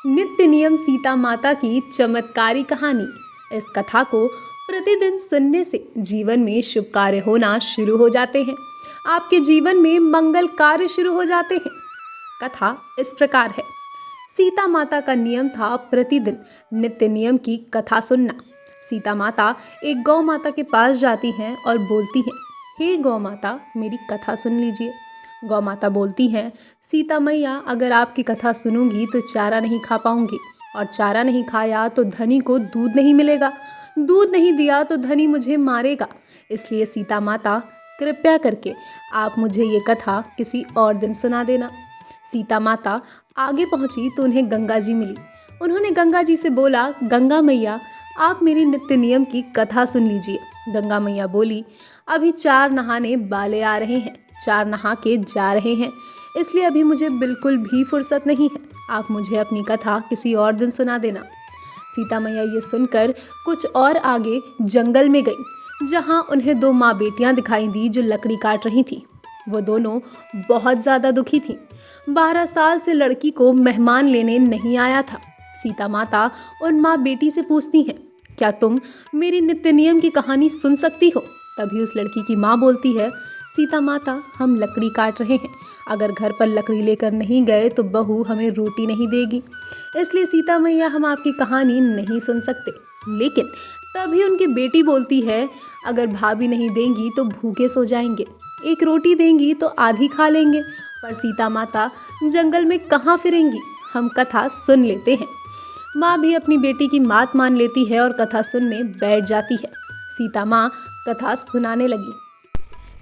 नित्य नियम सीता माता की चमत्कारी कहानी। इस कथा को प्रतिदिन सुनने से जीवन में शुभ कार्य होना शुरू हो जाते हैं। आपके जीवन में मंगल कार्य शुरू हो जाते हैं। कथा इस प्रकार है। सीता माता का नियम था प्रतिदिन नित्य नियम की कथा सुनना। सीता माता एक गौ माता के पास जाती हैं और बोलती हैं, हे गौ माता, मेरी कथा सुन लीजिए। गौ माता बोलती हैं, सीता मैया, अगर आपकी कथा सुनूंगी तो चारा नहीं खा पाऊंगी, और चारा नहीं खाया तो धनी को दूध नहीं मिलेगा, दूध नहीं दिया तो धनी मुझे मारेगा। इसलिए सीता माता, कृपया करके आप मुझे ये कथा किसी और दिन सुना देना। सीता माता आगे पहुंची तो उन्हें गंगा जी मिली। उन्होंने गंगा जी से बोला, गंगा मैया, आप मेरी नित्य नियम की कथा सुन लीजिए। गंगा मैया बोली, अभी 4 नहाने वाले आ रहे हैं, 4 नहा के जा रहे हैं, इसलिए अभी मुझे बिल्कुल भी फुर्सत नहीं है। आप मुझे अपनी कथा किसी और दिन सुना देना। सीता मैया ये सुनकर कुछ और आगे जंगल में गई, जहाँ उन्हें 2 माँ बेटियाँ दिखाई दी जो लकड़ी काट रही थीं। वो दोनों बहुत ज़्यादा दुखी थीं। 12 साल से लड़की को मेहमान लेने नहीं आया था। सीता माता उन माँ बेटी से पूछती हैं, क्या तुम मेरी नित्य नियम की कहानी सुन सकती हो? तभी उस लड़की की माँ बोलती है, सीता माता, हम लकड़ी काट रहे हैं, अगर घर पर लकड़ी लेकर नहीं गए तो बहू हमें रोटी नहीं देगी, इसलिए सीता मैया हम आपकी कहानी नहीं सुन सकते। लेकिन तभी उनकी बेटी बोलती है, अगर भाभी नहीं देंगी तो भूखे सो जाएंगे, एक रोटी देंगी तो आधी खा लेंगे, पर सीता माता जंगल में कहाँ फिरेंगी, हम कथा सुन लेते हैं। माँ भी अपनी बेटी की बात मान लेती है और कथा सुनने बैठ जाती है। सीता माँ कथा सुनाने लगी।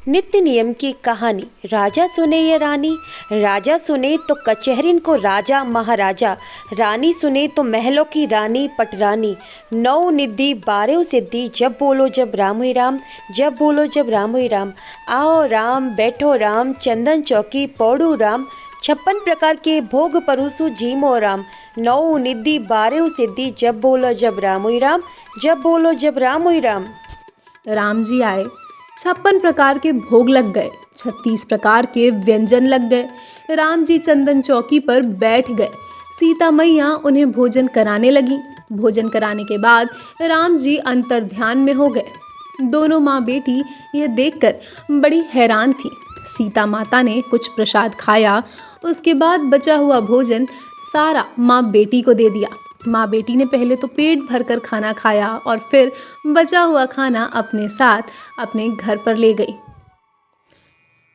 नित्य नियम की कहानी। राजा सुने या रानी, राजा सुने तो कचहरीन को राजा महाराजा, रानी सुने तो महलों की रानी पटरानी। 9 निधि 12 सिद्धि, जब बोलो जब राम ही राम, जब बोलो जब राम ही राम। आओ राम, बैठो राम, चंदन चौकी पौड़ू राम, 56 प्रकार के भोग परूसु जीमो राम। 9 निधि 12 सिद्धि, जब बोलो जब राम ही राम, जब बोलो जब राम ही राम। राम जी आए, 56 प्रकार के भोग लग गए, 36 प्रकार के व्यंजन लग गए। राम जी चंदन चौकी पर बैठ गए। सीता मैया उन्हें भोजन कराने लगी। भोजन कराने के बाद राम जी अंतर्ध्यान में हो गए। दोनों माँ बेटी यह देखकर बड़ी हैरान थी। सीता माता ने कुछ प्रसाद खाया, उसके बाद बचा हुआ भोजन सारा माँ बेटी को दे दिया। माँ बेटी ने पहले तो पेट भरकर खाना खाया और फिर बचा हुआ खाना अपने साथ अपने घर पर ले गई।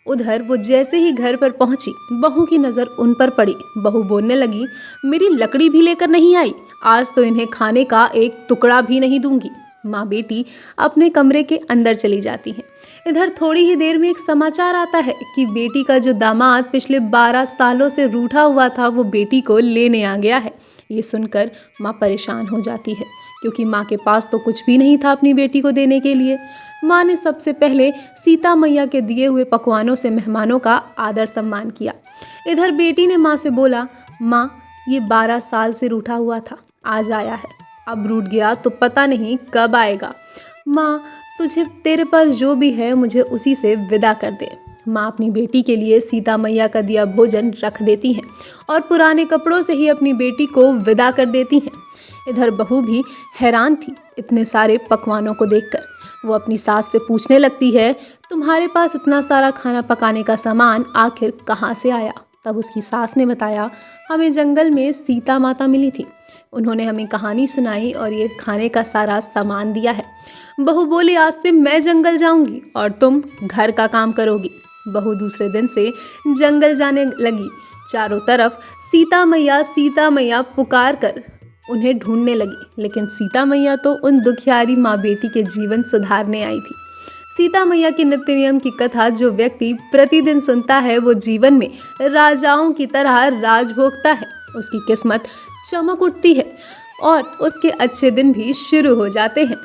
उधर वो जैसे ही घर पर पहुंची, बहू की नज़र उन पर पड़ी। बहू बोलने लगी, मेरी लकड़ी भी लेकर नहीं आई, आज तो इन्हें खाने का एक टुकड़ा भी नहीं दूंगी। माँ बेटी अपने कमरे के अंदर चली जाती हैं। इधर थोड़ी ही देर में एक समाचार आता है कि बेटी का जो दामाद पिछले 12 सालों से रूठा हुआ था, वो बेटी को लेने आ गया है। ये सुनकर माँ परेशान हो जाती है, क्योंकि माँ के पास तो कुछ भी नहीं था अपनी बेटी को देने के लिए। माँ ने सबसे पहले सीता मैया के दिए हुए पकवानों से मेहमानों का आदर सम्मान किया। इधर बेटी ने माँ से बोला, माँ, ये 12 साल से रूठा हुआ था, आज आया है, अब रूठ गया तो पता नहीं कब आएगा। माँ, तुझे तेरे पास जो भी है मुझे उसी से विदा कर दे। माँ अपनी बेटी के लिए सीता मैया का दिया भोजन रख देती हैं और पुराने कपड़ों से ही अपनी बेटी को विदा कर देती हैं। इधर बहू भी हैरान थी इतने सारे पकवानों को देखकर। वो अपनी सास से पूछने लगती है, तुम्हारे पास इतना सारा खाना पकाने का सामान आखिर कहाँ से आया? तब उसकी सास ने बताया, हमें जंगल में सीता माता मिली थी, उन्होंने हमें कहानी सुनाई और ये खाने का सारा सामान दिया है। बहू बोली, आज से मैं जंगल जाऊंगी और तुम घर का काम करोगी। बहू दूसरे दिन से जंगल जाने लगी। चारों तरफ सीता मैया पुकार कर उन्हें ढूंढने लगी, लेकिन सीता मैया तो उन दुखियारी माँ बेटी के जीवन सुधारने आई थी। सीता मैया की नित्य नियम की कथा जो व्यक्ति प्रतिदिन सुनता है, वो जीवन में राजाओं की तरह राज भोगता है। उसकी किस्मत चमक उठती है और उसके अच्छे दिन भी शुरू हो जाते हैं।